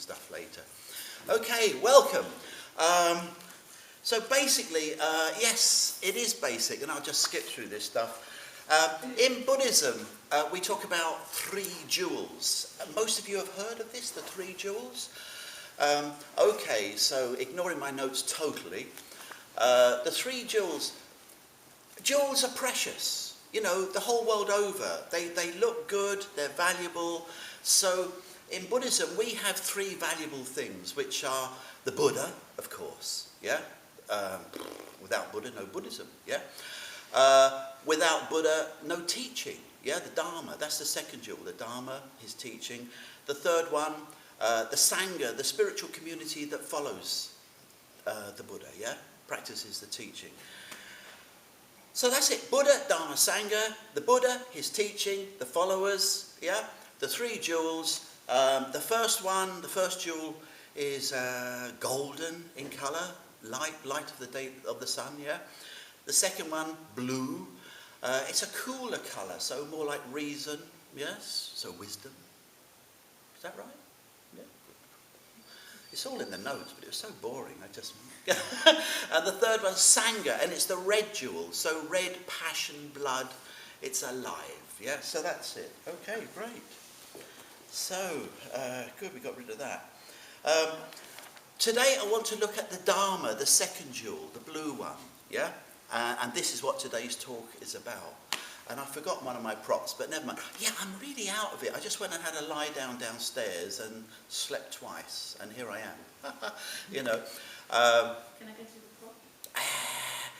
stuff later. Okay, welcome. So basically, yes, it is basic, and I'll just skip through this stuff. In Buddhism, we talk about 3 jewels. Most of you have heard of this, the 3 jewels? Okay, so ignoring my notes totally. The 3 jewels are precious. You know, the whole world over. They look good, they're valuable. So in Buddhism, we have 3 valuable things, which are the Buddha, of course, yeah? Without Buddha, no Buddhism, yeah? Without Buddha, no teaching, yeah? The Dharma, that's the second jewel, the Dharma, his teaching. The third one, the Sangha, the spiritual community that follows the Buddha, yeah? Practices the teaching. So that's it, Buddha, Dharma, Sangha, the Buddha, his teaching, the followers, yeah? The 3 jewels. The first jewel is golden in colour, light of the day of the sun, yeah? The second one, blue. It's a cooler colour, so more like reason, yes? So wisdom. Is that right? Yeah. It's all in the notes, but it was so boring, I just... And the third one, Sangha, and it's the red jewel. So red, passion, blood, it's alive, yeah? So that's it. Okay, great. So, good, we got rid of that. Today I want to look at the Dharma, the second jewel, the blue one, yeah? And this is what today's talk is about. And I forgot one of my props, but never mind. Yeah, I'm really out of it. I just went and had a lie down downstairs and slept twice, and here I am. You know. Can I get you the prop?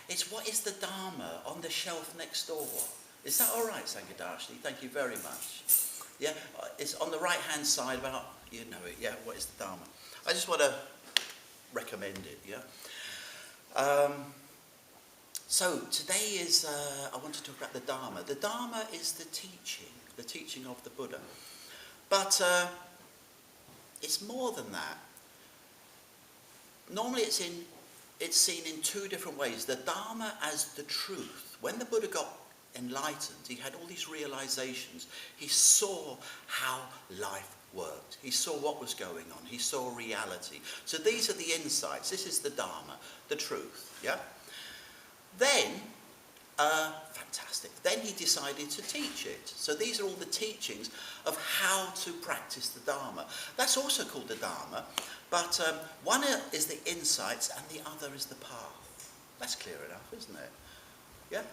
It's what is the Dharma on the shelf next door. Is that all right, Sangadarshini? Thank you very much. Yeah, it's on the right-hand side about, you know it, yeah, what is the Dharma? I just want to recommend it, yeah? So today is, I want to talk about the Dharma. The Dharma is the teaching of the Buddha. But it's more than that. Normally it's seen in 2 different ways. The Dharma as the truth. When the Buddha got enlightened, he had all these realizations. He saw how life worked. He saw what was going on. He saw reality. So these are the insights. This is the Dharma, the truth, yeah? Then, fantastic, then he decided to teach it. So these are all the teachings of how to practice the Dharma. That's also called the Dharma, but one is the insights and the other is the path. That's clear enough, isn't it? Yeah?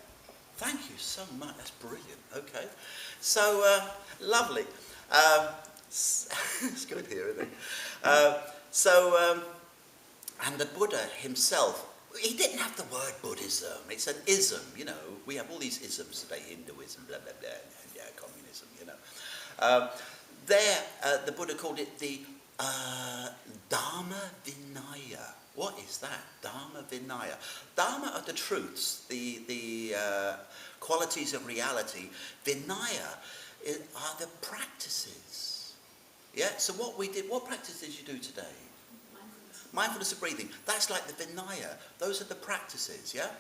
Thank you so much. That's brilliant. Okay. So, lovely. It's good here, isn't it? And the Buddha himself, he didn't have the word Buddhism. It's an ism, you know. We have all these isms today, Hinduism, blah, blah, blah, yeah, communism, you know. The Buddha called it the Dharma Vinaya. What is that? Dharma Vinaya. Dharma are the truths, the qualities of reality. Vinaya are the practices. Yeah, so what practice did you do today? Mindfulness of breathing. That's like the Vinaya. Those are the practices, yeah?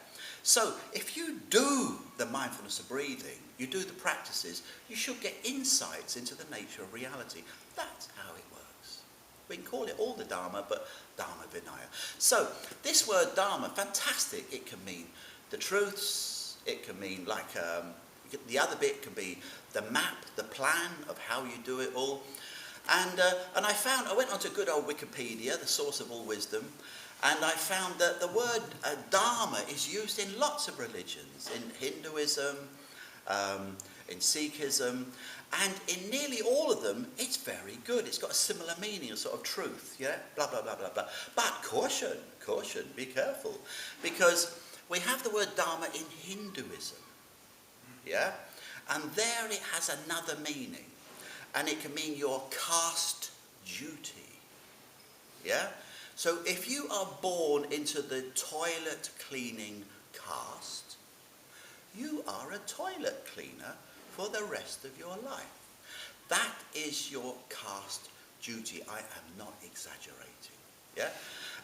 So if you do the mindfulness of breathing, you do the practices, you should get insights into the nature of reality. That's how it works. We can call it all the Dharma, but Dharma Vinaya. So this word Dharma, fantastic. It can mean the truths. It can mean like, the other bit can be the map, the plan of how you do it all. And I went onto good old Wikipedia, the source of all wisdom, and I found that the word Dharma is used in lots of religions, in Hinduism, in Sikhism, and in nearly all of them, it's very good. It's got a similar meaning, a sort of truth, yeah? Blah, blah, blah, blah, blah. But caution, be careful, because we have the word Dharma in Hinduism, yeah? And there it has another meaning. And it can mean your caste duty. Yeah? So if you are born into the toilet cleaning caste, you are a toilet cleaner for the rest of your life. That is your caste duty. I am not exaggerating. Yeah?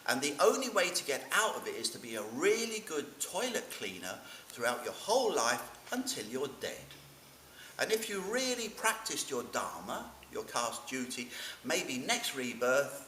And the only way to get out of it is to be a really good toilet cleaner throughout your whole life until you're dead. And if you really practiced your Dharma, your caste duty. Maybe next rebirth,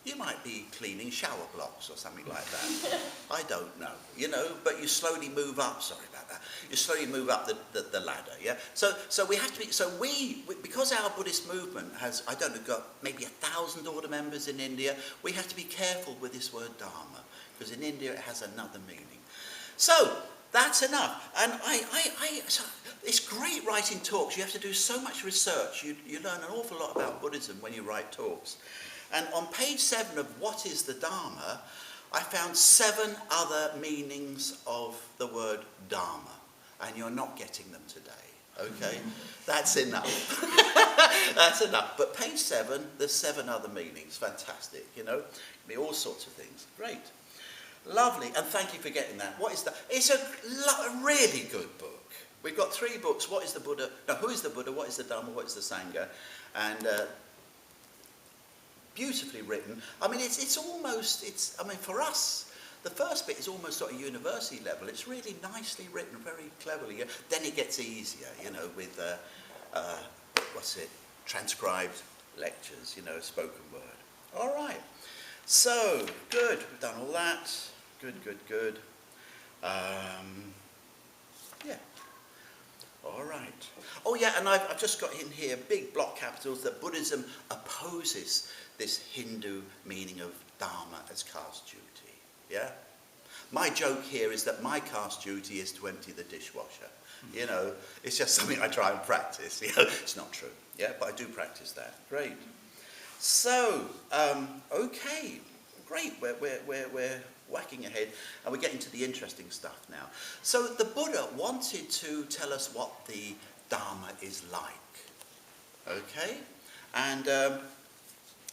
you might be cleaning shower blocks or something like that. I don't know, you know, but you slowly move up, sorry about that, you slowly move up the ladder, yeah? So we have to be, so we, because our Buddhist movement has, I don't know, got maybe 1,000 order members in India, we have to be careful with this word Dharma, because in India it has another meaning. So, that's enough. And so it's great writing talks. You have to do so much research. You learn an awful lot about Buddhism when you write talks. And on page 7 of What is the Dharma, I found 7 other meanings of the word Dharma. And you're not getting them today, okay? That's enough. That's enough. But page 7, there's 7 other meanings. Fantastic, you know? Be all sorts of things. Great. Lovely. And thank you for getting that. What is that? It's a really good book. We've got 3 books. What is the Buddha? No, who is the Buddha? What is the Dharma? What is the Sangha? And beautifully written. I mean, it's almost, I mean, for us, the first bit is almost at a university level. It's really nicely written, very cleverly. Then it gets easier, you know, with, transcribed lectures, you know, spoken word. All right. So, good. We've done all that. Good. Yeah. All right. Oh, yeah, and I've just got in here, big block capitals, that Buddhism opposes this Hindu meaning of Dharma as caste duty. Yeah? My joke here is that my caste duty is to empty the dishwasher. You know, it's just something I try and practice. You know, it's not true. Yeah, but I do practice that. Great. So, okay. Great. We're whacking ahead, and we're getting to the interesting stuff now. So the Buddha wanted to tell us what the Dharma is like, okay? And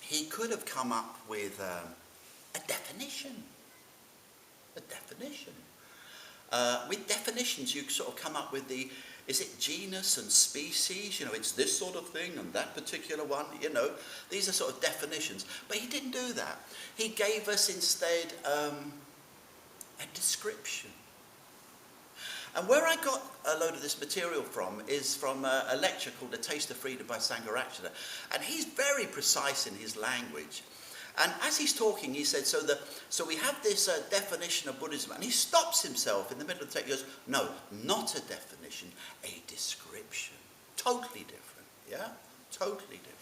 he could have come up with a definition. With definitions, you sort of come up with is it genus and species? You know, it's this sort of thing and that particular one, you know. These are sort of definitions. But he didn't do that. He gave us instead a description. And where I got a load of this material from is from a lecture called The Taste of Freedom by Sangharakshita. And he's very precise in his language. And as he's talking, he said, so we have this definition of Buddhism, and he stops himself in the middle of the text. He goes, no, not a definition, a description. Totally different, yeah? Totally different.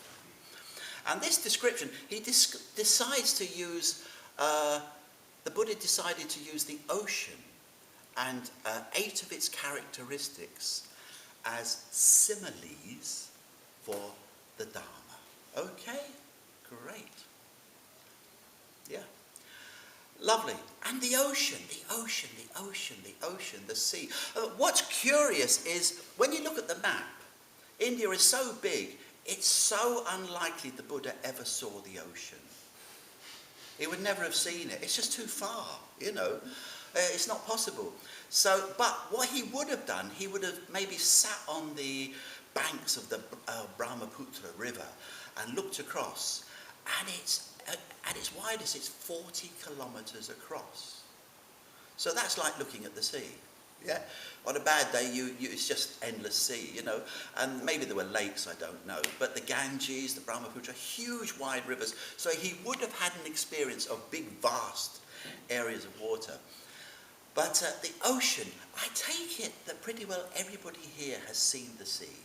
And this description, he decides to use, the Buddha decided to use the ocean and 8 of its characteristics as similes for the Dharma. Okay? Great. Yeah. Lovely. And the ocean, the sea. What's curious is, when you look at the map, India is so big, it's so unlikely the Buddha ever saw the ocean. He would never have seen it. It's just too far, you know. It's not possible. So, but what he would have done, he would have maybe sat on the banks of the Brahmaputra River and looked across, and at its widest, it's 40 kilometers across. So that's like looking at the sea. Yeah? On a bad day, it's just endless sea, you know. And maybe there were lakes, I don't know. But the Ganges, the Brahmaputra, huge wide rivers. So he would have had an experience of big, vast areas of water. But the ocean, I take it that pretty well everybody here has seen the sea.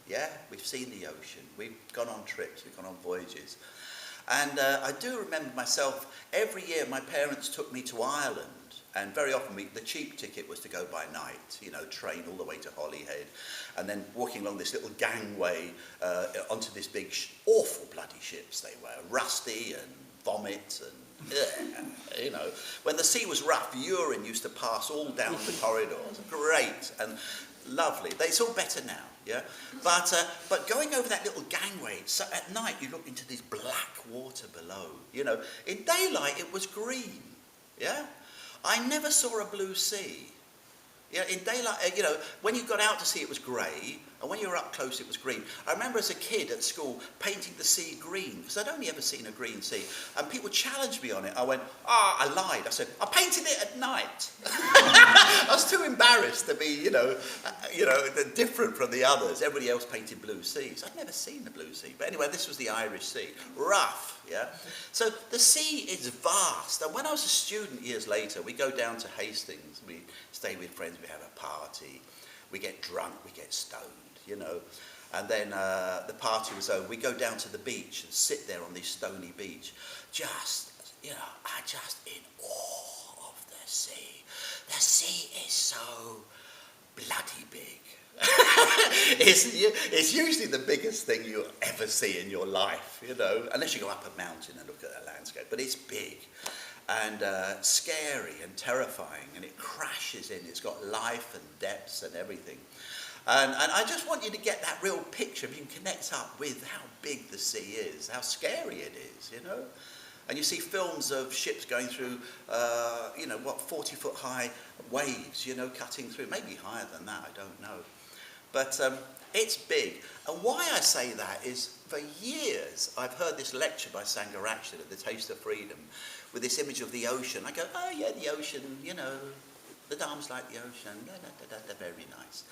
Yeah? We've seen the ocean. We've gone on trips. We've gone on voyages. And I do remember myself, every year my parents took me to Ireland. And very often the cheap ticket was to go by night, you know, train all the way to Holyhead. And then walking along this little gangway onto this big, awful bloody ships they were. Rusty and vomit and, you know. When the sea was rough, urine used to pass all down the corridors. Great and lovely. It's all better now, yeah? But going over that little gangway, so at night you look into this black water below, you know. In daylight it was green, yeah? I never saw a blue sea. Yeah, in daylight, you know, when you got out to sea it was grey, And when you were up close, it was green. I remember as a kid at school painting the sea green, because I'd only ever seen a green sea. And people challenged me on it. I went, I lied. I said, I painted it at night. I was too embarrassed to be, different from the others. Everybody else painted blue seas. I'd never seen the blue sea. But anyway, this was the Irish Sea. Rough, yeah? So the sea is vast. And when I was a student years later, we go down to Hastings. We stay with friends. We have a party. We get drunk. We get stoned. And then the party was over. We go down to the beach and sit there on this stony beach, just in awe of the sea. The sea is so bloody big. It's usually the biggest thing you'll ever see in your life, unless you go up a mountain and look at the landscape. But it's big and scary and terrifying, and it crashes in. It's got life and depths and everything. And I just want you to get that real picture, if you can connect up with how big the sea is, how scary it is, And you see films of ships going through, 40-foot high waves, cutting through, maybe higher than that, I don't know. But it's big. And why I say that is, for years, I've heard this lecture by Sangharakshita at the Taste of Freedom, with this image of the ocean. I go, oh yeah, the ocean, the Dharma's like the ocean, very nice.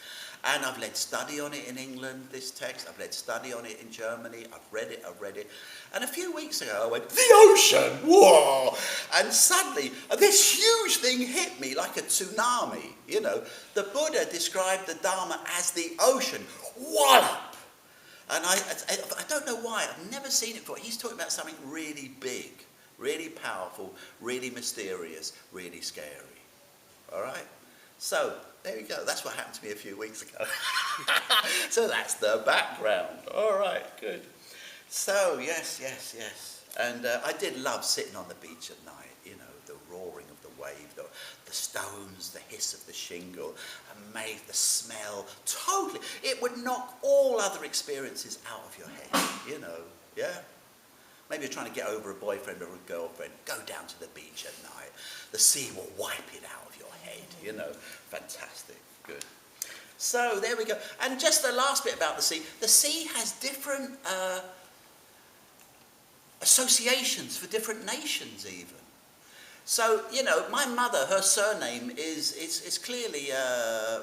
And I've led study on it in England, this text. I've led study on it in Germany. I've read it. And a few weeks ago I went, the ocean, whoa! And suddenly this huge thing hit me like a tsunami, The Buddha described the Dharma as the ocean, wallop! And I don't know why, I've never seen it before. He's talking about something really big, really powerful, really mysterious, really scary. All right? So, there you go. That's what happened to me a few weeks ago. So that's the background. All right, good. So, yes. And I did love sitting on the beach at night, the roaring of the wave, the stones, the hiss of the shingle, and made the smell totally. It would knock all other experiences out of your head, yeah? Maybe you're trying to get over a boyfriend or a girlfriend. Go down to the beach at night. The sea will wipe it out of your head, Fantastic. Good. So there we go. And just the last bit about the sea. The sea has different associations for different nations even. So, my mother, her surname is clearly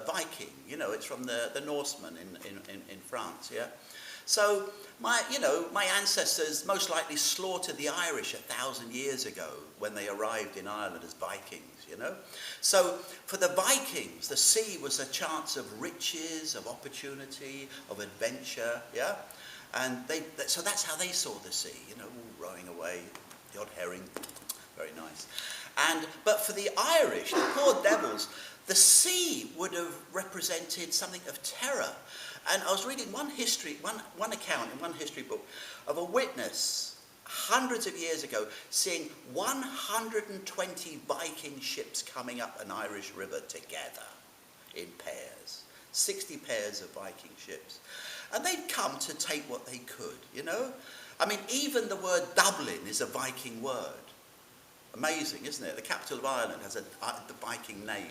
Viking. It's from the Norsemen in France, yeah? So, my ancestors most likely slaughtered the Irish 1,000 years ago when they arrived in Ireland as Vikings, So, for the Vikings, the sea was a chance of riches, of opportunity, of adventure, yeah? And so that's how they saw the sea, all rowing away, the odd herring, very nice. But for the Irish, the poor devils, the sea would have represented something of terror. And I was reading one account in one history book of a witness hundreds of years ago seeing 120 Viking ships coming up an Irish river together in pairs. 60 pairs of Viking ships. And they'd come to take what they could, I mean, even the word Dublin is a Viking word. Amazing, isn't it? The capital of Ireland has the Viking name,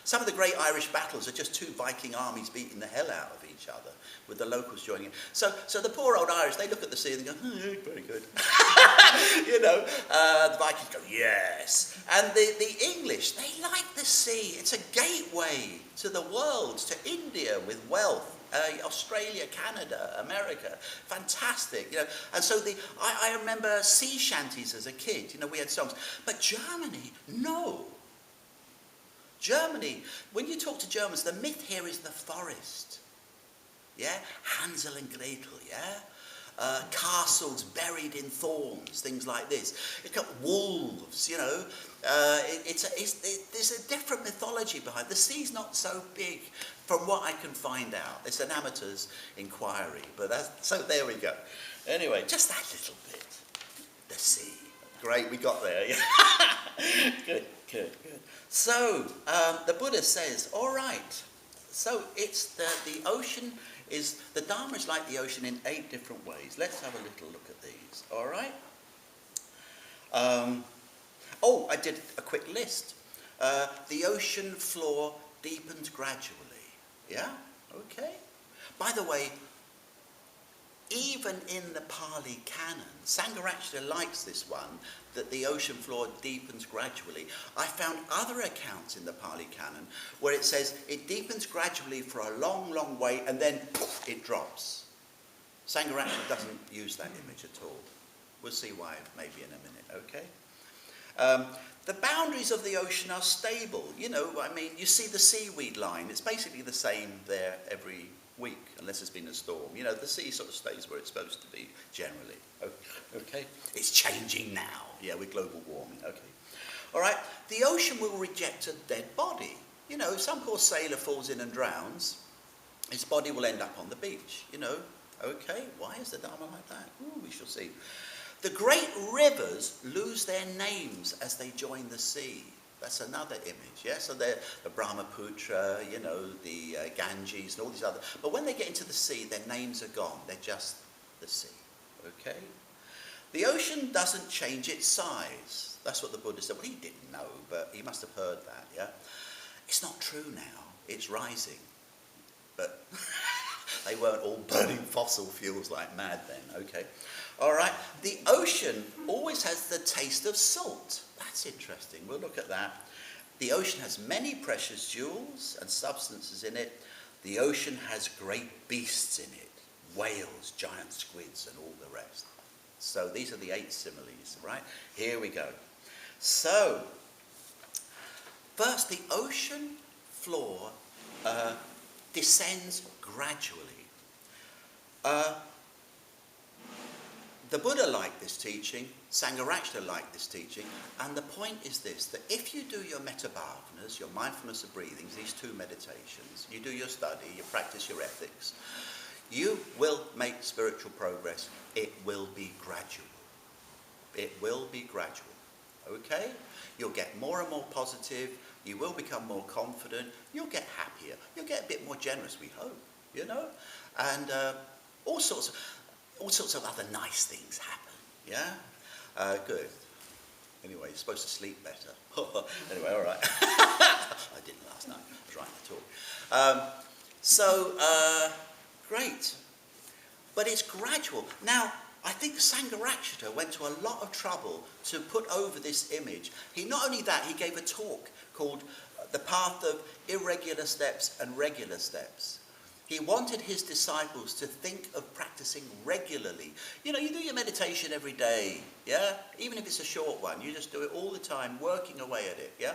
Some of the great Irish battles are just two Viking armies beating the hell out of each other, with the locals joining in. So the poor old Irish, they look at the sea and they go, very good. The Vikings go, yes. And the English, they like the sea. It's a gateway to the world, to India with wealth. Australia, Canada, America, fantastic, And so I remember sea shanties as a kid, we had songs. But Germany, no. Germany, when you talk to Germans, the myth here is the forest. Yeah? Hansel and Gretel, yeah? Castles buried in thorns, things like this. It's got wolves, there's a different mythology behind it. The sea's not so big from what I can find out. It's an amateur's inquiry, so there we go. Anyway, just that little bit. The sea. Great, we got there. Good. So, the Buddha says, all right, so it's the ocean is, the Dharma is like the ocean in 8 different ways. Let's have a little look at these, all right? I did a quick list. The ocean floor deepens gradually, yeah? Okay. By the way, even in the Pali Canon, Sangharakshita likes this one, that the ocean floor deepens gradually. I found other accounts in the Pali Canon where it says it deepens gradually for a long, long way and then poof, it drops. Sangharakshita doesn't use that image at all. We'll see why maybe in a minute, okay? The boundaries of the ocean are stable. You know, I mean, you see the seaweed line. It's basically the same there every week, unless there's been a storm. You know, the sea sort of stays where it's supposed to be, generally. Okay? It's changing now. Yeah, with global warming. Okay. All right? The ocean will reject a dead body. You know, if some poor sailor falls in and drowns, his body will end up on the beach. You know, okay? Why is the Dharma like that? Ooh, we shall see. The great rivers lose their names as they join the sea. That's another image, yeah? So they're the Brahmaputra, you know, the Ganges and all these other... But when they get into the sea, their names are gone. They're just the sea, okay? The ocean doesn't change its size. That's what the Buddha said. Well, he didn't know, but he must have heard that, yeah? It's not true now. It's rising. But they weren't all burning fossil fuels like mad then, okay? All right, the ocean always has the taste of salt. That's interesting. We'll look at that. The ocean has many precious jewels and substances in it. The ocean has great beasts in it. Whales, giant squids, and all the rest. So these are the 8 similes, right? Here we go. So, first, the ocean floor descends gradually. The Buddha liked this teaching, Sangharakshita liked this teaching, and the point is this, that if you do your metta-bhavanas, your mindfulness of breathing, these 2 meditations, you do your study, you practice your ethics, you will make spiritual progress. It will be gradual. It will be gradual, okay? You'll get more and more positive, you will become more confident, you'll get happier, you'll get a bit more generous, we hope, you know? And all sorts of other nice things happen, yeah? Good. Anyway, you're supposed to sleep better. Anyway, all right. I didn't last night. I was writing the talk. Great. But it's gradual. Now, I think Sangharakshita went to a lot of trouble to put over this image. Not only that, he gave a talk called The Path of Irregular Steps and Regular Steps. He wanted his disciples to think of practicing regularly. You know, you do your meditation every day, yeah? Even if it's a short one, you just do it all the time, working away at it, yeah?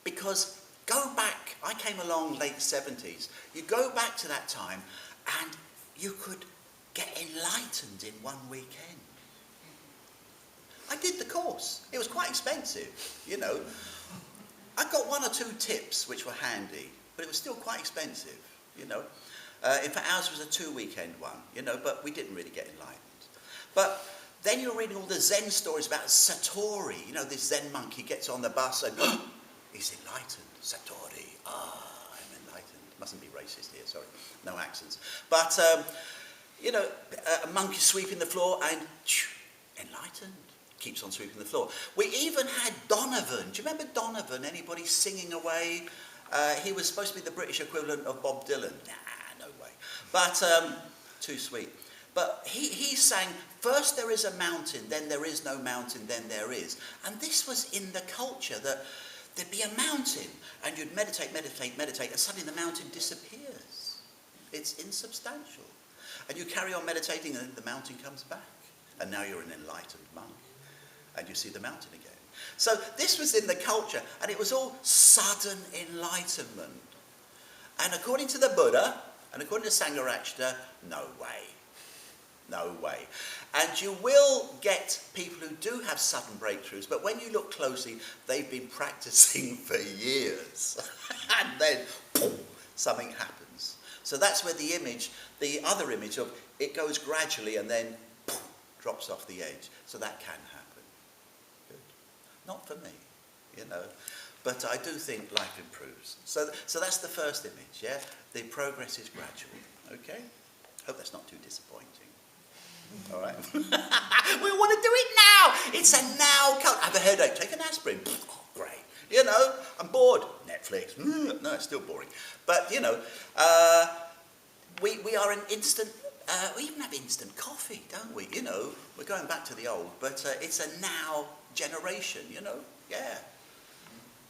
Because go back, I came along late 70s, you go back to that time and you could get enlightened in one weekend. I did the course. It was quite expensive, you know. I got 1 or 2 tips which were handy, but it was still quite expensive, you know. In fact, ours was a 2-weekend one, you know, but we didn't really get enlightened. But then you're reading all the Zen stories about Satori, you know, this Zen monk, he gets on the bus and, he's enlightened, Satori, I'm enlightened. Mustn't be racist here, sorry, no accents. But, you know, a monk is sweeping the floor and, enlightened. Keeps on sweeping the floor. We even had Donovan. Do you remember Donovan? Anybody singing away? He was supposed to be the British equivalent of Bob Dylan. Nah, no way. But, too sweet. But he sang, first there is a mountain, then there is no mountain, then there is. And this was in the culture that there'd be a mountain, and you'd meditate, and suddenly the mountain disappears. It's insubstantial. And you carry on meditating, and then the mountain comes back. And now you're an enlightened monk. And you see the mountain again. So this was in the culture, and it was all sudden enlightenment. And according to the Buddha, and according to Sangharakshita, no way. No way. And you will get people who do have sudden breakthroughs, but when you look closely, they've been practicing for years. And then, boom, something happens. So that's where the other image of it goes gradually and then boom, drops off the edge. So that can happen. Not for me, you know, but I do think life improves. So that's the first image, yeah? The progress is gradual, okay? Hope that's not too disappointing. All right? We want to do it now. It's a now culture. I have a headache. Take an aspirin. Oh, great. You know, I'm bored. Netflix. No, it's still boring. But, you know, we are an instant, we even have instant coffee, don't we? You know, we're going back to the old, but it's a now generation, you know, yeah.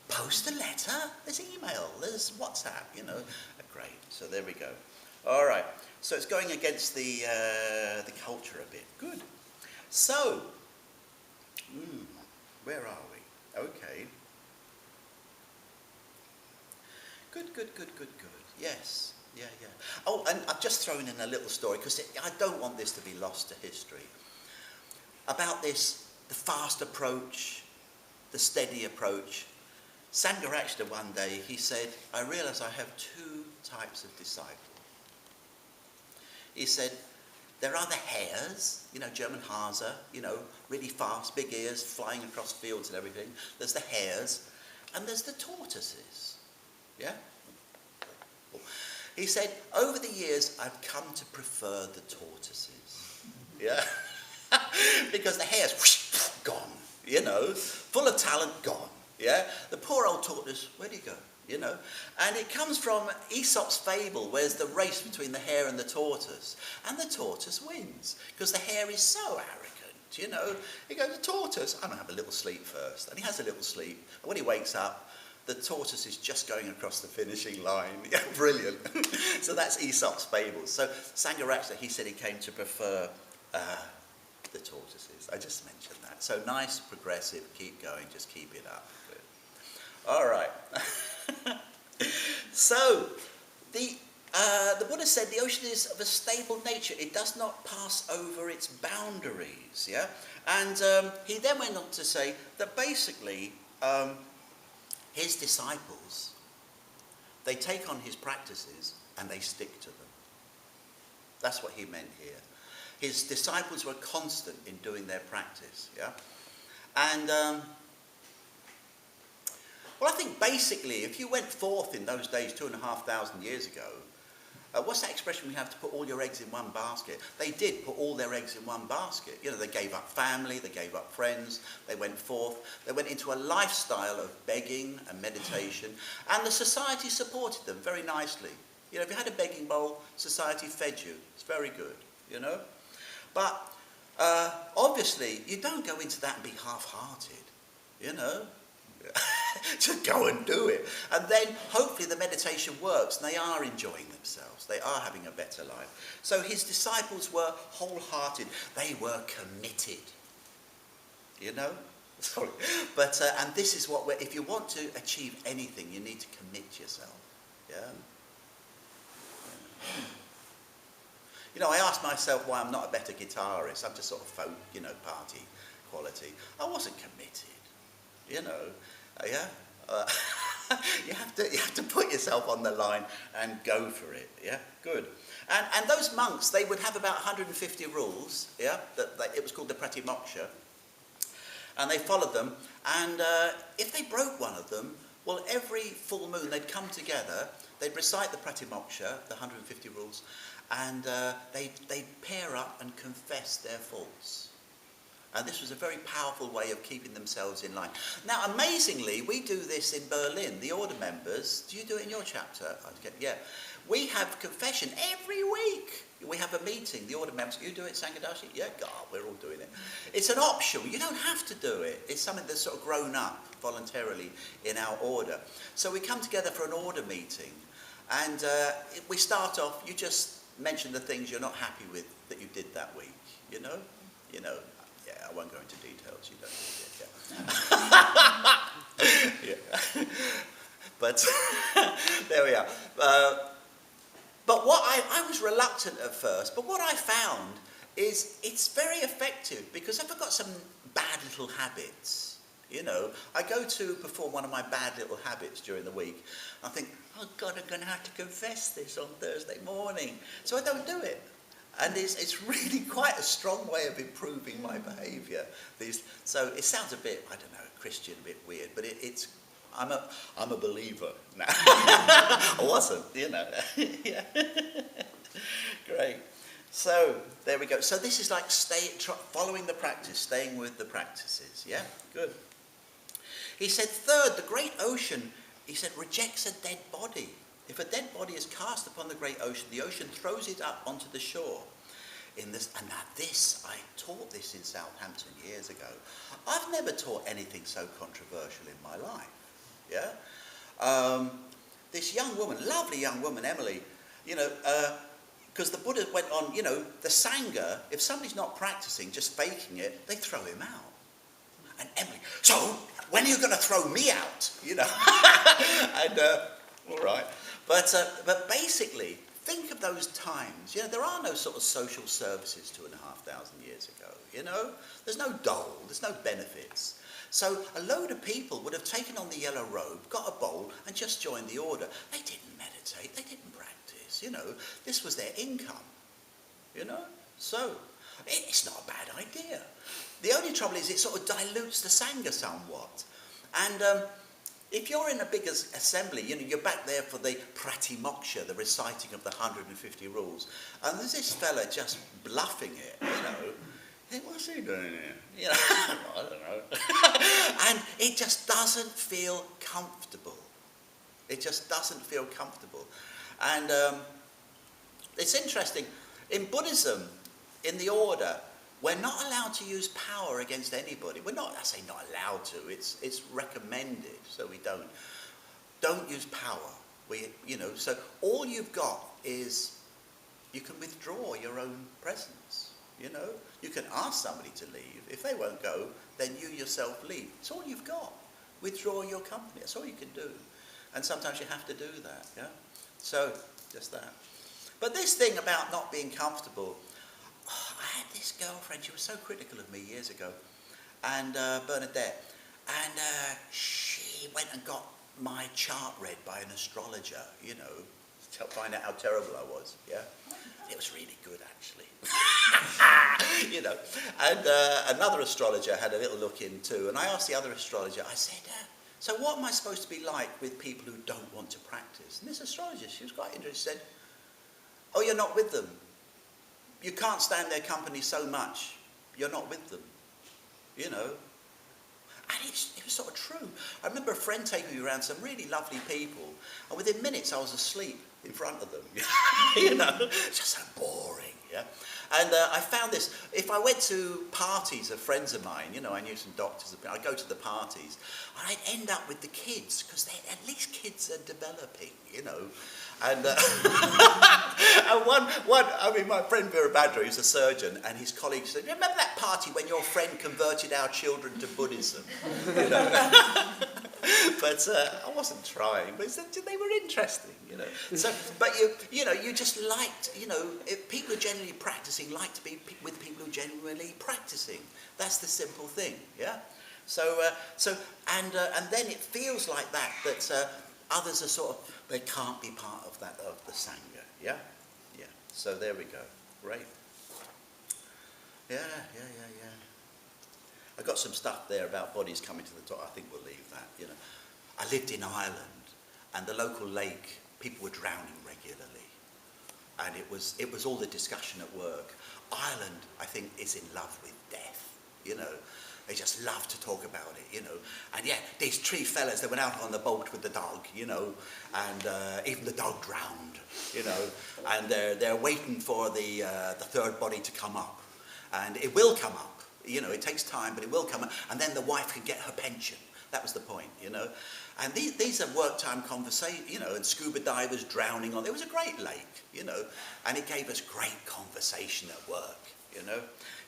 Post a letter, there's email, there's WhatsApp, you know. Great, so there we go. All right, so it's going against the culture a bit. Good. So, where are we? Okay. Good. Yes, yeah. Oh, and I've just thrown in a little story, because I don't want this to be lost to history. About this, the fast approach, the steady approach. Sangharakshita one day, he said, I realise I have two types of disciple. He said, there are the hares, you know, German Hase, you know, really fast, big ears, flying across fields and everything. There's the hares, and there's the tortoises. Yeah? He said, over the years, I've come to prefer the tortoises. Yeah? Because the hares, whoosh, gone, you know, full of talent, gone. Yeah? The poor old tortoise, where'd he go? You know? And it comes from Aesop's fable, where there's the race between the hare and the tortoise. And the tortoise wins, because the hare is so arrogant, you know. He goes, the tortoise, I'm going to have a little sleep first. And he has a little sleep. And when he wakes up, the tortoise is just going across the finishing line. Yeah, brilliant. So that's Aesop's fables. So Sangharakshita, he said he came to prefer the tortoises. I just mentioned that. So nice, progressive, keep going, just keep it up. Good. All right. So, the Buddha said the ocean is of a stable nature. It does not pass over its boundaries, yeah? And he then went on to say that basically his disciples, they take on his practices and they stick to them. That's what he meant here. His disciples were constant in doing their practice, yeah? And well, I think basically, if you went forth in those days 2,500 years ago, what's that expression we have, to put all your eggs in one basket? They did put all their eggs in one basket. You know, they gave up family, they gave up friends, they went forth, they went into a lifestyle of begging and meditation, and the society supported them very nicely. You know, if you had a begging bowl, society fed you. It's very good, you know? But obviously, you don't go into that and be half-hearted, you know? Just go and do it. And then hopefully the meditation works and they are enjoying themselves. They are having a better life. So his disciples were wholehearted. They were committed. You know? Sorry. But, and this is what if you want to achieve anything, you need to commit yourself. Yeah? You know, I asked myself why I'm not a better guitarist. I'm just sort of folk, you know, party quality. I wasn't committed. You know, yeah. You have to put yourself on the line and go for it. Yeah, good. And those monks, they would have about 150 rules. Yeah, it was called the Pratimoksha, and they followed them. And if they broke one of them, well, every full moon they'd come together. They'd recite the Pratimoksha, the 150 rules, and they'd pair up and confess their faults. And this was a very powerful way of keeping themselves in line. Now, amazingly, we do this in Berlin. The order members, do you do it in your chapter? Yeah. We have confession every week. We have a meeting, the order members. You do it, Sangadashi? Yeah, God, we're all doing it. It's an option. You don't have to do it. It's something that's sort of grown up voluntarily in our order. So we come together for an order meeting. And we start off, you just mention the things you're not happy with that you did that week, you know? You know. Yeah, I won't go into details, you don't need it, yeah. Yeah. But, there we are. But what I was reluctant at first, but what I found is it's very effective, because if I've got some bad little habits, you know, I go to perform one of my bad little habits during the week, I think, oh God, I'm going to have to confess this on Thursday morning. So I don't do it. And it's really quite a strong way of improving my behaviour. So it sounds a bit, I don't know, Christian, a bit weird, but I'm a believer now. I wasn't, you know. Yeah. Great. So there we go. So this is like following the practice, staying with the practices. Yeah, good. He said, third, the great ocean, he said, rejects a dead body. If a dead body is cast upon the great ocean, the ocean throws it up onto the shore. I taught this in Southampton years ago. I've never taught anything so controversial in my life. Yeah? This young woman, lovely young woman, Emily, because the Buddha went on, the Sangha, if somebody's not practicing, just faking it, they throw him out. And Emily, so when are you going to throw me out? And, all right. But basically, think of those times. There are no sort of social services 2,500 years ago, There's no dole, there's no benefits. So a load of people would have taken on the yellow robe, got a bowl, and just joined the order. They didn't meditate, they didn't practice, This was their income, So it's not a bad idea. The only trouble is it sort of dilutes the Sangha somewhat. And if you're in a big assembly, you're back there for the pratimoksha, the reciting of the 150 rules, and there's this fella just bluffing it, Hey, what's he doing here? I don't know. And it just doesn't feel comfortable. It just doesn't feel comfortable. And it's interesting. In Buddhism, in the order, we're not allowed to use power against anybody. I say not allowed to. It's recommended, so we don't. Don't use power. So all you've got is you can withdraw your own presence. You can ask somebody to leave. If they won't go, then you yourself leave. It's all you've got. Withdraw your company. That's all you can do. And sometimes you have to do that. Yeah. So just that. But this thing about not being comfortable. I had this girlfriend, she was so critical of me years ago, and Bernadette, and she went and got my chart read by an astrologer, to find out how terrible I was, yeah? It was really good, actually. And another astrologer had a little look in too, and I asked the other astrologer, I said, so what am I supposed to be like with people who don't want to practice? And this astrologer, she was quite interested, said, oh, you're not with them. You can't stand their company so much, you're not with them, And it was sort of true. I remember a friend taking me around some really lovely people, and within minutes I was asleep in front of them, It's just so boring, yeah? And I found this, if I went to parties of friends of mine, I knew some doctors, I'd go to the parties, and I'd end up with the kids, because at least kids are developing, And, and my friend Virabhadra, who's a surgeon, and his colleague said, remember that party when your friend converted our children to Buddhism? But I wasn't trying, but they were interesting, So, but you just liked, if people who are generally practicing like to be with people who are genuinely practicing. That's the simple thing, yeah? So, and then it feels like that others are sort of, they can't be part of the Sangha, yeah? Yeah, so there we go, great. Yeah. I got some stuff there about bodies coming to the top, I think we'll leave that, I lived in Ireland, and the local lake, people were drowning regularly, and it was all the discussion at work. Ireland, I think, is in love with death, They just love to talk about it, And yeah, these three fellas, they went out on the boat with the dog, and even the dog drowned, And they're waiting for the third body to come up, and it will come up. It takes time, but it will come up, and then the wife can get her pension. That was the point, And these are work time conversations, and scuba divers drowning on. It was a great lake, and it gave us great conversation at work,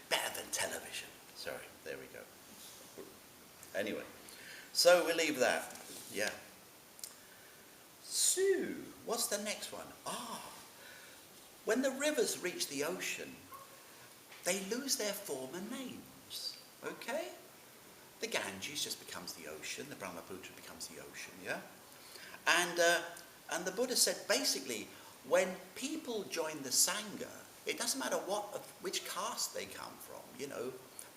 Better than television. Sorry, there we go. Anyway, so we'll leave that. Yeah. So, what's the next one? When the rivers reach the ocean, they lose their former names. Okay? The Ganges just becomes the ocean. The Brahmaputra becomes the ocean. Yeah. And the Buddha said basically, when people join the Sangha, it doesn't matter which caste they come from.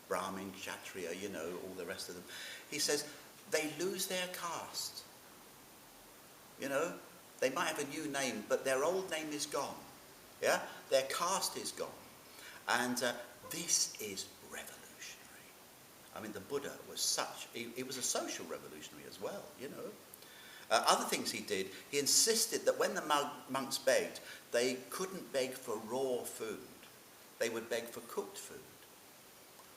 Brahmin, Kshatriya, all the rest of them. He says they lose their caste. They might have a new name, but their old name is gone. Yeah, their caste is gone, and this is revolutionary. The Buddha was he was a social revolutionary as well. Other things he did, he insisted that when the monks begged, they couldn't beg for raw food. They would beg for cooked food.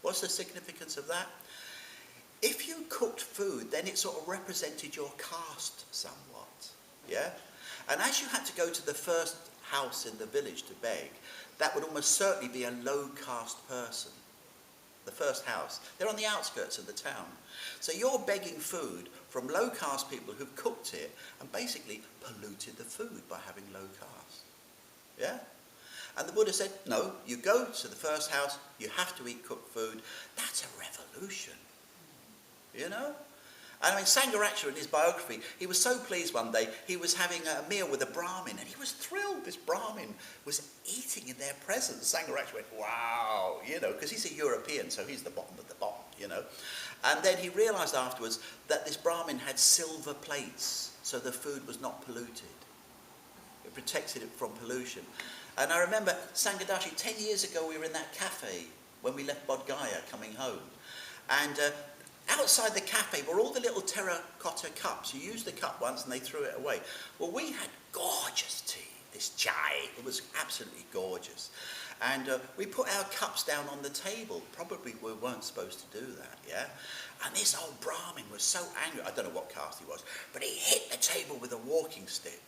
What's the significance of that? If you cooked food, then it sort of represented your caste somewhat, yeah? And as you had to go to the first house in the village to beg, that would almost certainly be a low caste person. The first house. They're on the outskirts of the town. So you're begging food from low caste people who've cooked it and basically polluted the food by having low caste. Yeah? And the Buddha said, no, you go to the first house, you have to eat cooked food. That's a revolution. You know? And I mean, Sangharakshita, in his biography, he was so pleased one day, he was having a meal with a Brahmin, and he was thrilled this Brahmin was eating in their presence. Sangharakshita went, wow, you know, because he's a European, so he's the bottom of the bottom, you know. And then he realized afterwards that this Brahmin had silver plates, so the food was not polluted. It protected it from pollution. And I remember, Sangadashi, 10 years ago, we were in that cafe when we left Bodh Gaya coming home. And outside the cafe were all the little terracotta cups. You used the cup once and they threw it away. Well, we had gorgeous tea, this chai. It was absolutely gorgeous. And we put our cups down on the table. Probably we weren't supposed to do that, yeah? And this old Brahmin was so angry. I don't know what caste he was, but he hit the table with a walking stick,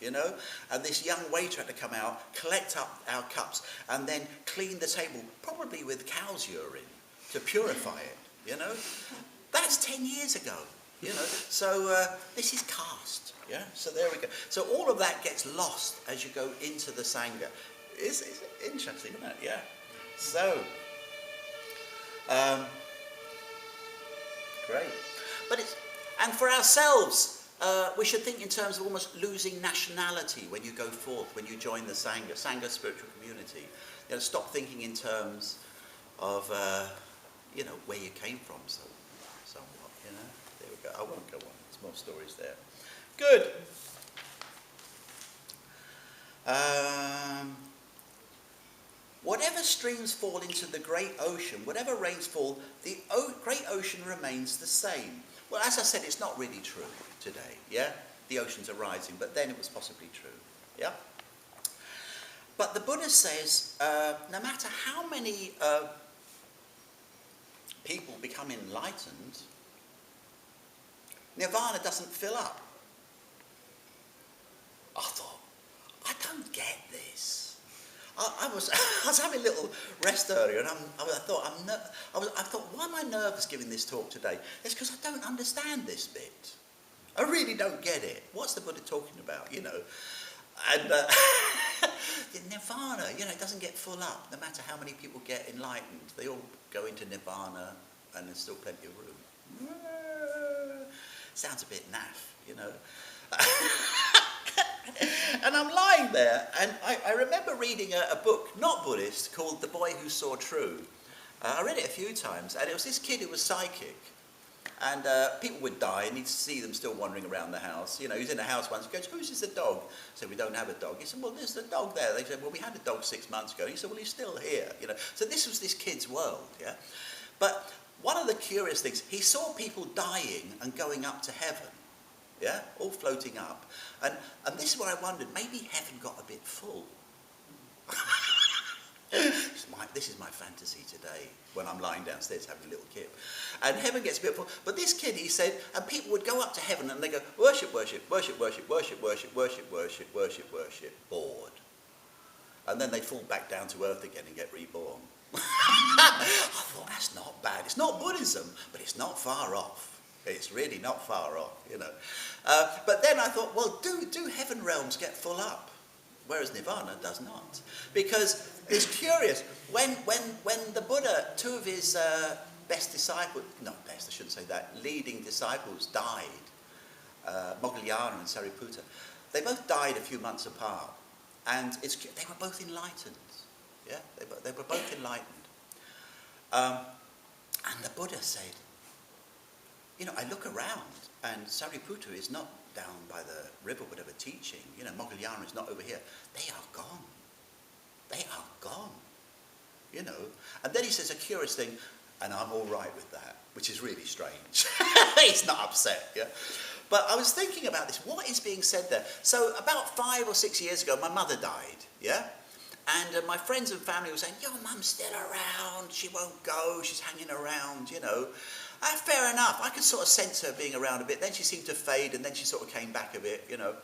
you know? And this young waiter had to come out, collect up our cups, and then clean the table, probably with cow's urine, to purify it. You know, that's 10 years ago, you know, so this is caste, yeah, so there we go. So all of that gets lost as you go into the Sangha. It's interesting, isn't it? Yeah. So, great. But and for ourselves, we should think in terms of almost losing nationality when you go forth, when you join the Sangha spiritual community. You know, stop thinking in terms of you know, where you came from, somewhat, you know. There we go. I won't go on. There's more stories there. Good. Whatever streams fall into the great ocean, whatever rains fall, the great ocean remains the same. Well, as I said, it's not really true today, yeah? The oceans are rising, but then it was possibly true, yeah? But the Buddha says, no matter how many people become enlightened, nirvana doesn't fill up. I thought, I don't get this. I was having a little rest earlier, and I thought, why am I nervous giving this talk today? It's because I don't understand this bit. I really don't get it. What's the Buddha talking about, you know? And nirvana, you know, it doesn't get full up, no matter how many people get enlightened. They all go into nirvana, and there's still plenty of room. Sounds a bit naff, you know. And I'm lying there, and I remember reading a book, not Buddhist, called The Boy Who Saw True. I read it a few times, and it was this kid who was psychic. And people would die, and he'd see them still wandering around the house. You know, he was in the house once. He goes, "Who's this, a dog?" I said, "We don't have a dog." He said, "Well, there's a dog there." They said, "Well, we had a dog 6 months ago." He said, "Well, he's still here." You know, so this was this kid's world, yeah. But one of the curious things, he saw people dying and going up to heaven, yeah, all floating up. And this is what I wondered. Maybe heaven got a bit full. This is my fantasy today when I'm lying downstairs having a little kip. And heaven gets a bit full. But this kid, he said, and people would go up to heaven and they go, worship, worship, worship, worship, worship, worship, worship, worship, worship, worship, bored. And then they'd fall back down to earth again and get reborn. I thought, that's not bad. It's not Buddhism, but it's not far off. It's really not far off, you know. But then I thought, well, do heaven realms get full up? Whereas nirvana does not. Because it's curious, when the Buddha, two of his best disciples, not best, I shouldn't say that, leading disciples died, Moggallana and Sariputta, they both died a few months apart. And they were both enlightened. Yeah, they were both enlightened. And the Buddha said, you know, I look around and Sariputta is not down by the river, whatever, teaching. You know, Moggallana is not over here. They are gone. They are gone. You know. And then he says a curious thing, And I'm all right with that, which is really strange. He's not upset, yeah? But I was thinking about this. What is being said there? So about 5 or 6 years ago, my mother died, yeah? And my friends and family were saying, your mum's still around, she won't go, she's hanging around, you know. Fair enough, I could sort of sense her being around a bit. Then she seemed to fade, and then she sort of came back a bit, you know.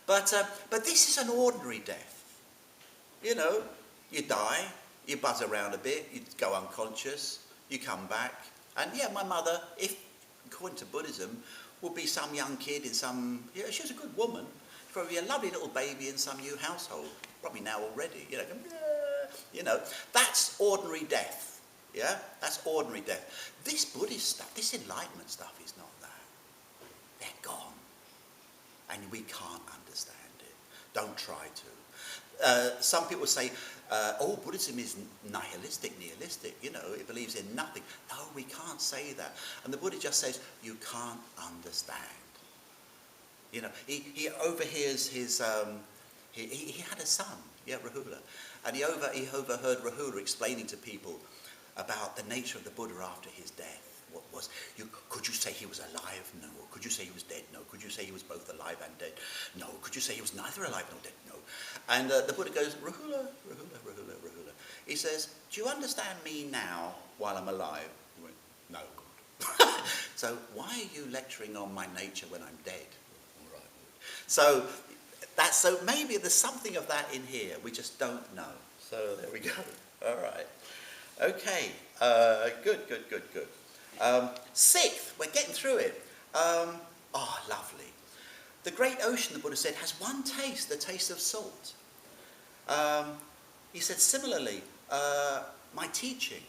But this is an ordinary death. You know, you die, you buzz around a bit, you go unconscious, you come back. And yeah, my mother, if according to Buddhism, would be some young kid in some, yeah, she was a good woman, probably a lovely little baby in some new household, probably now already, you know, you know, that's ordinary death, yeah, that's ordinary death. This Buddhist stuff, this enlightenment stuff is not that. They're gone, and we can't understand it. Don't try to. Some people say, oh, Buddhism is nihilistic, you know, it believes in nothing. No, we can't say that. And the Buddha just says, you can't understand. You know, he overhears his, he had a son, yeah, Rahula. And he overheard Rahula explaining to people about the nature of the Buddha after his death. What was, could you say he was alive? No. Could you say he was dead? No. Could you say he was both alive and dead? No. Could you say he was neither alive nor dead? No. And the Buddha goes, Rahula. He says, do you understand me now while I'm alive? He went, no, God. So why are you lecturing on my nature when I'm dead? All right. So maybe there's something of that in here. We just don't know. So there we go. All right. Okay. Good. Sixth, we're getting through it. Oh, lovely. The great ocean, the Buddha said, has one taste, the taste of salt. He said, similarly, my teaching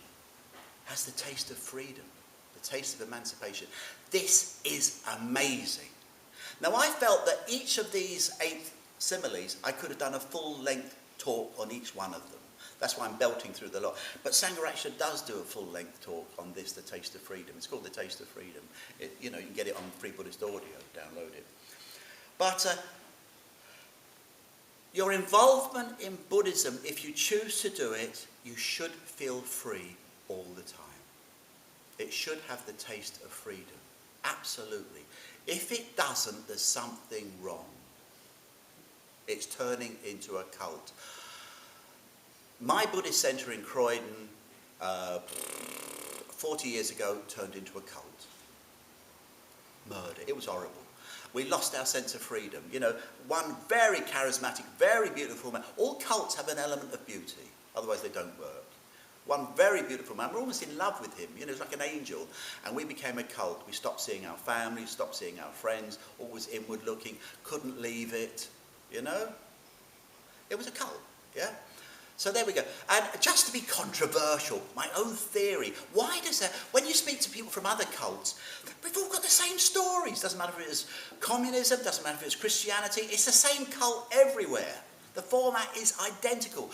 has the taste of freedom, the taste of emancipation. This is amazing. Now, I felt that each of these 8 similes, I could have done a full-length talk on each one of them. That's why I'm belting through the lot. But Sangharakshita does do a full-length talk on this, The Taste of Freedom. It's called The Taste of Freedom. You know, you can get it on Free Buddhist Audio, download it. But your involvement in Buddhism, if you choose to do it, you should feel free all the time. It should have the taste of freedom. Absolutely. If it doesn't, there's something wrong. It's turning into a cult. My Buddhist centre in Croydon, 40 years ago, turned into a cult. Murder. It was horrible. We lost our sense of freedom. You know, one very charismatic, very beautiful man. All cults have an element of beauty, otherwise they don't work. One very beautiful man. We're almost in love with him. You know, he's like an angel. And we became a cult. We stopped seeing our family, stopped seeing our friends, always inward looking, couldn't leave it, you know. It was a cult, yeah. So there we go. And just to be controversial, my own theory, why does that, when you speak to people from other cults, we've all got the same stories. Doesn't matter if it's communism, doesn't matter if it's Christianity, it's the same cult everywhere. The format is identical.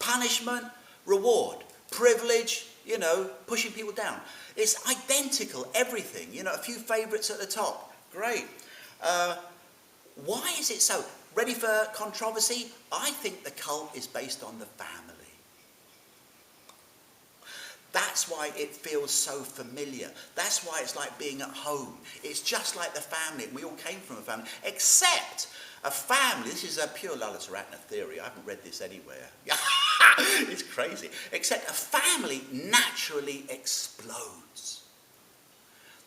Punishment, reward, privilege, you know, pushing people down. It's identical, everything. You know, a few favourites at the top. Great. Why is it so? Ready for controversy? I think the cult is based on the family. That's why it feels so familiar. That's why it's like being at home. It's just like the family. We all came from a family. Except a family, this is a pure Lalitaratna theory. I haven't read this anywhere. It's crazy. Except a family naturally explodes.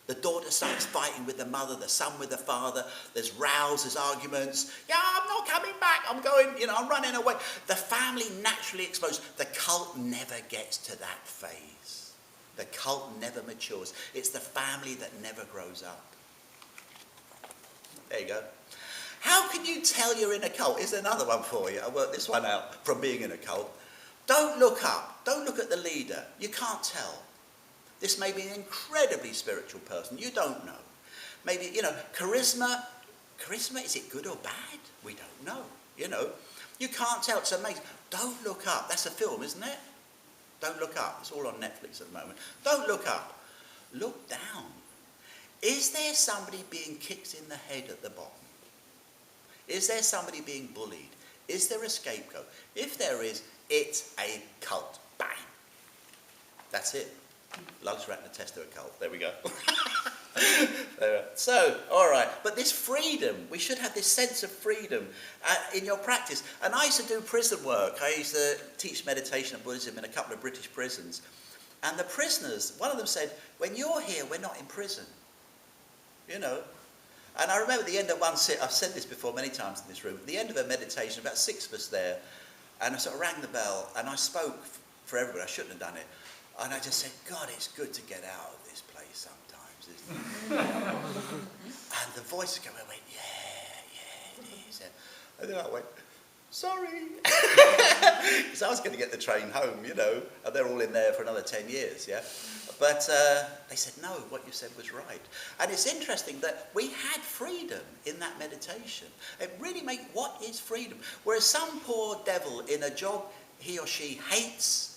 The daughter starts fighting with the mother, the son with the father. There's rows, there's arguments. Yeah, I'm not coming back. I'm going, you know, I'm running away. The family naturally explodes. The cult never gets to that phase. The cult never matures. It's the family that never grows up. There you go. How can you tell you're in a cult? Here's another one for you. I worked this one out from being in a cult. Don't look up. Don't look at the leader. You can't tell. This may be an incredibly spiritual person. You don't know. Maybe, you know, charisma, is it good or bad? We don't know, you know. You can't tell. It's amazing. Don't look up. That's a film, isn't it? Don't look up. It's all on Netflix at the moment. Don't look up. Look down. Is there somebody being kicked in the head at the bottom? Is there somebody being bullied? Is there a scapegoat? If there is, it's a cult. Bang. That's it. Lalitaratna test to a cult. There we go. So, all right. But this freedom, we should have this sense of freedom in your practice. And I used to do prison work. I used to teach meditation and Buddhism in a couple of British prisons. And the prisoners, one of them said, when you're here, we're not in prison. You know. And I remember at the end of one sit, I've said this before many times in this room, at the end of a meditation, about 6 of us there, and I sort of rang the bell, and I spoke for everybody. I shouldn't have done it. And I just said, God, it's good to get out of this place sometimes, isn't it? And the voices came and went, yeah, it is. And then I went, sorry. Because I was going to get the train home, you know, and they're all in there for another 10 years, yeah? But they said, no, what you said was right. And it's interesting that we had freedom in that meditation. It really made, what is freedom? Whereas some poor devil in a job he or she hates,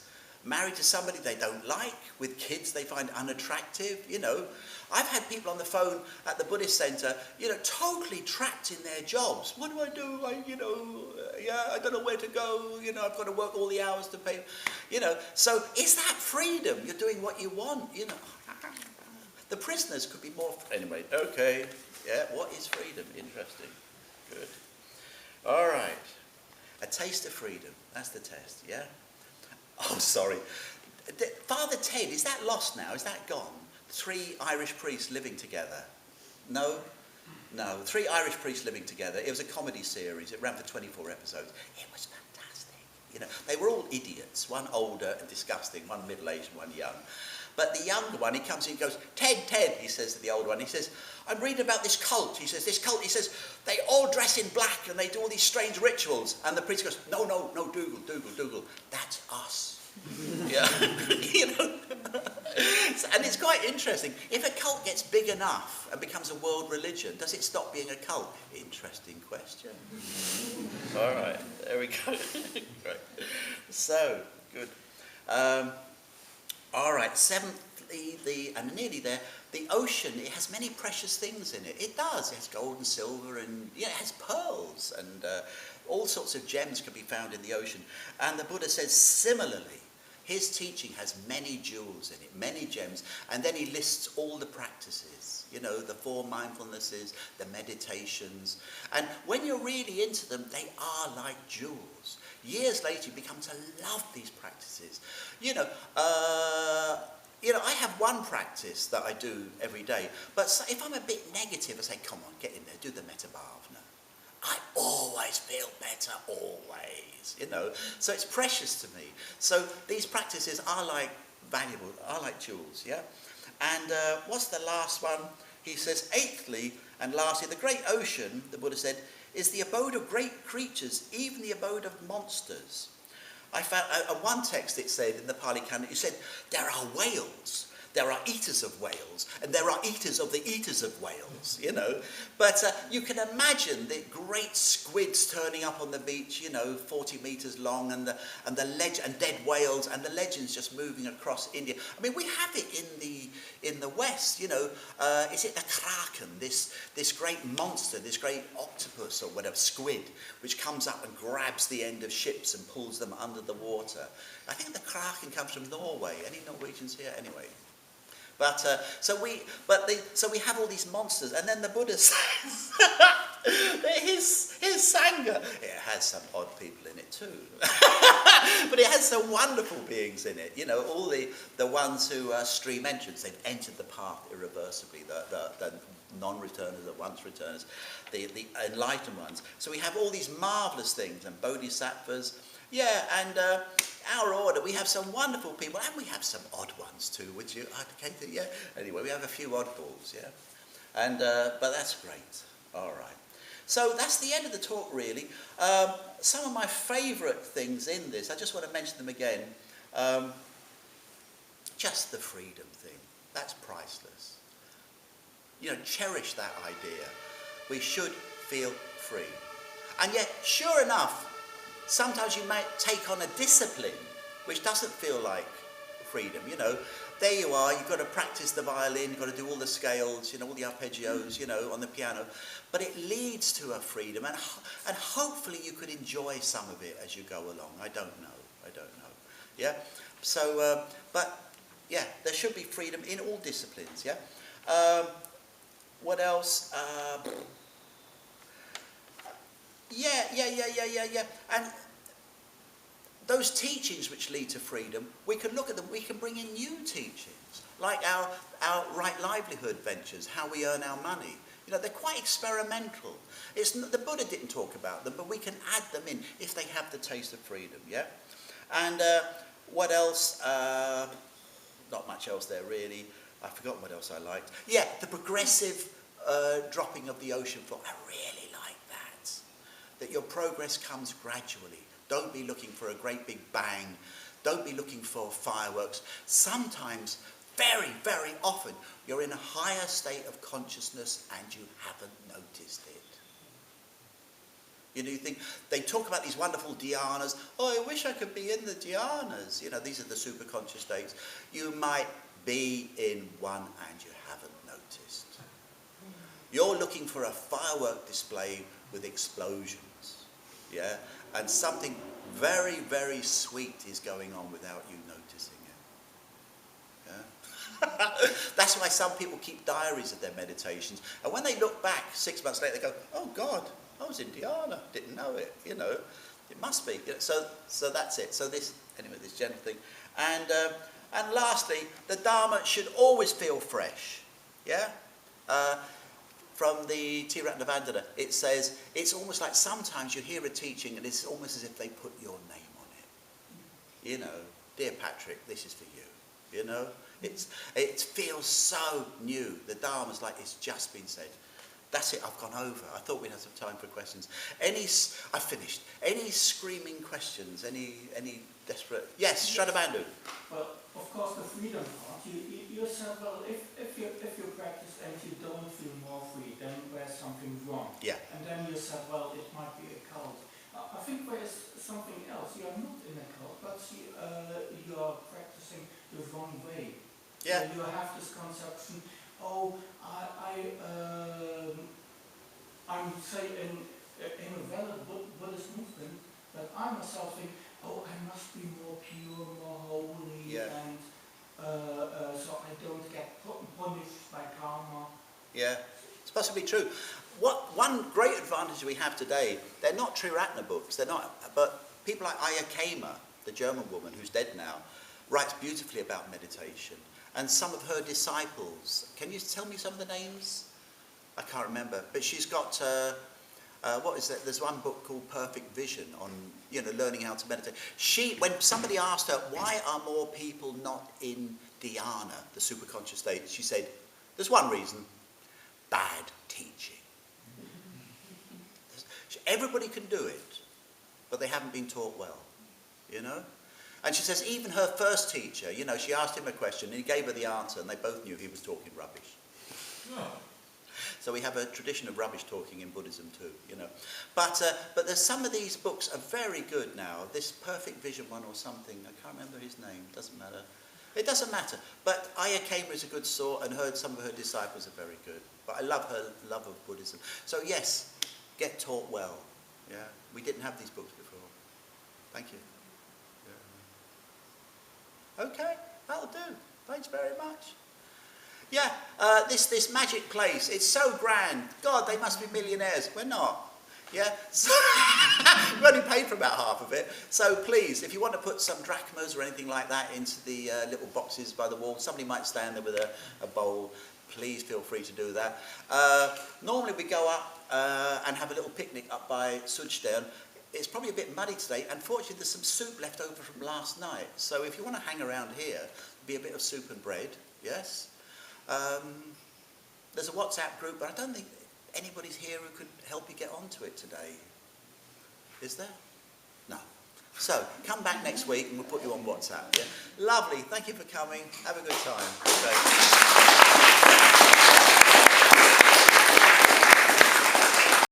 married to somebody they don't like, with kids they find unattractive, you know. I've had people on the phone at the Buddhist centre, you know, totally trapped in their jobs. What do I do? I don't know where to go. You know, I've got to work all the hours to pay. You know, so is that freedom? You're doing what you want, you know. The prisoners could be more... Anyway, okay. Yeah, what is freedom? Interesting. Good. All right. A taste of freedom. That's the test, yeah? Oh, sorry. Father Ted, is that lost now? Is that gone? 3 Irish priests living together. No? No. 3 Irish priests living together. It was a comedy series. It ran for 24 episodes. It was fantastic. You know, they were all idiots. One older and disgusting, one middle-aged and one young. But the younger one, he comes in and goes, Ted, he says to the older one, he says, I'm reading about this cult. He says, this cult, he says, they all dress in black and they do all these strange rituals. And the priest goes, no, Dougal, that's us. Yeah, you know. And it's quite interesting. If a cult gets big enough and becomes a world religion, does it stop being a cult? Interesting question. All right, there we go. Great. So, good. All right, seventhly, and nearly there, the ocean, it has many precious things in it. It does. It has gold and silver and, it has pearls and all sorts of gems can be found in the ocean. And the Buddha says, similarly, his teaching has many jewels in it, many gems, and then he lists all the practices, you know, the 4 mindfulnesses, the meditations. And when you're really into them, they are like jewels. Years later, you become to love these practices. You know, I have one practice that I do every day, but if I'm a bit negative, I say, come on, get in there, do the metta bhavana. I always feel better, always, you know. So it's precious to me. So these practices are like valuable, are like jewels, yeah? And what's the last one? He says, eighthly, and lastly, the great ocean, the Buddha said, is the abode of great creatures, even the abode of monsters. I found, one text it said in the Pali Canon, it said, there are whales. There are eaters of whales, and there are eaters of the eaters of whales, you know. But you can imagine the great squids turning up on the beach, you know, 40 metres long, and and dead whales, and the legends just moving across India. I mean, we have it in the West, you know. Is it the kraken, this great monster, this great octopus or whatever, squid, which comes up and grabs the end of ships and pulls them under the water? I think the kraken comes from Norway. Any Norwegians here? Anyway. But so we have all these monsters, and then the Buddha says that his sangha, it has some odd people in it too, but it has some wonderful beings in it. You know, all the ones who are stream entrants, they've entered the path irreversibly. The non-returners, the once-returners, the enlightened ones. So we have all these marvelous things, and bodhisattvas. Yeah, and our order, we have some wonderful people, and we have some odd ones too, which you advocate, yeah. Anyway, we have a few oddballs, yeah. And, but that's great. All right. So that's the end of the talk, really. Some of my favourite things in this, I just want to mention them again. Just the freedom thing. That's priceless. You know, cherish that idea. We should feel free. And yet, sure enough, sometimes you might take on a discipline which doesn't feel like freedom, you know. There you are, you've got to practice the violin, you've got to do all the scales, you know, all the arpeggios, you know, on the piano. But it leads to a freedom, and hopefully you could enjoy some of it as you go along. I don't know. Yeah? So, but yeah, there should be freedom in all disciplines, yeah? What else? Yeah. And those teachings which lead to freedom, we can look at them, we can bring in new teachings, like our right livelihood ventures, how we earn our money. You know, they're quite experimental. The Buddha didn't talk about them, but we can add them in if they have the taste of freedom, yeah? And what else? Not much else there, really. I've forgotten what else I liked. Yeah, the progressive dropping of the ocean floor. I really like that. That your progress comes gradually. Don't be looking for a great big bang. Don't be looking for fireworks. Sometimes, very, very often, you're in a higher state of consciousness and you haven't noticed it. You know, you think, they talk about these wonderful dhyanas. Oh, I wish I could be in the dhyanas. You know, these are the superconscious states. You might be in one and you haven't noticed. You're looking for a firework display with explosions. Yeah? And something very, very sweet is going on without you noticing it. Yeah? That's why some people keep diaries of their meditations. And when they look back 6 months later, they go, oh God, I was in dhyana, didn't know it, you know. It must be. So that's it. So this general thing. And lastly, the Dharma should always feel fresh. Yeah? From the Lalitaratna Berlin, it says, it's almost like sometimes you hear a teaching and it's almost as if they put your name on it. You know, dear Patrick, this is for you. You know, it feels so new. The Dharma's like it's just been said. That's it, I've gone over. I thought we'd have some time for questions. I finished. Any screaming questions? Any desperate? Yes, Shraddha. Well, of course, the freedom part. You said, well, if you practice and you don't feel more free, then there's something wrong. Yeah. And then you said, well, it might be a cult. I think there's something else. You are not in a cult, but you are practicing the wrong way. Yeah. So you have this conception. I'm say in a valid Buddhist movement, but I myself think, I must be more pure, more holy, Yeah. and so I don't get punished by karma. Yeah, it's possibly true. One great advantage we have today, they're not Triratna books, but people like Ayakema, the German woman who's dead now, writes beautifully about meditation. And some of her disciples, can you tell me some of the names? I can't remember, but she's got, what is that? There's one book called Perfect Vision on, learning how to meditate. When somebody asked her, why are more people not in dhyana, the superconscious state, she said, there's one reason, bad teaching. Everybody can do it, but they haven't been taught well, And she says even her first teacher, she asked him a question and he gave her the answer and they both knew he was talking rubbish. Oh. So we have a tradition of rubbish talking in Buddhism too, But there's some of these books are very good now. This Perfect Vision one or something, I can't remember his name, doesn't matter. It doesn't matter. But Ayakema is a good sort and some of her disciples are very good. But I love her love of Buddhism. So yes, get taught well. Yeah, we didn't have these books before. Thank you. Okay, that'll do. Thanks very much. Yeah, this magic place, it's so grand. God, they must be millionaires. We're not. Yeah, so we've only paid for about half of it. So please, if you want to put some drachmas or anything like that into the little boxes by the wall, somebody might stand there with a bowl. Please feel free to do that. Normally we go up and have a little picnic up by Sudstern. It's probably a bit muddy today. Unfortunately, there's some soup left over from last night. So if you want to hang around here, there'll be a bit of soup and bread, yes? There's a WhatsApp group, but I don't think anybody's here who could help you get onto it today. Is there? No. So, come back next week and we'll put you on WhatsApp. Yeah? Lovely. Thank you for coming. Have a good time. Okay.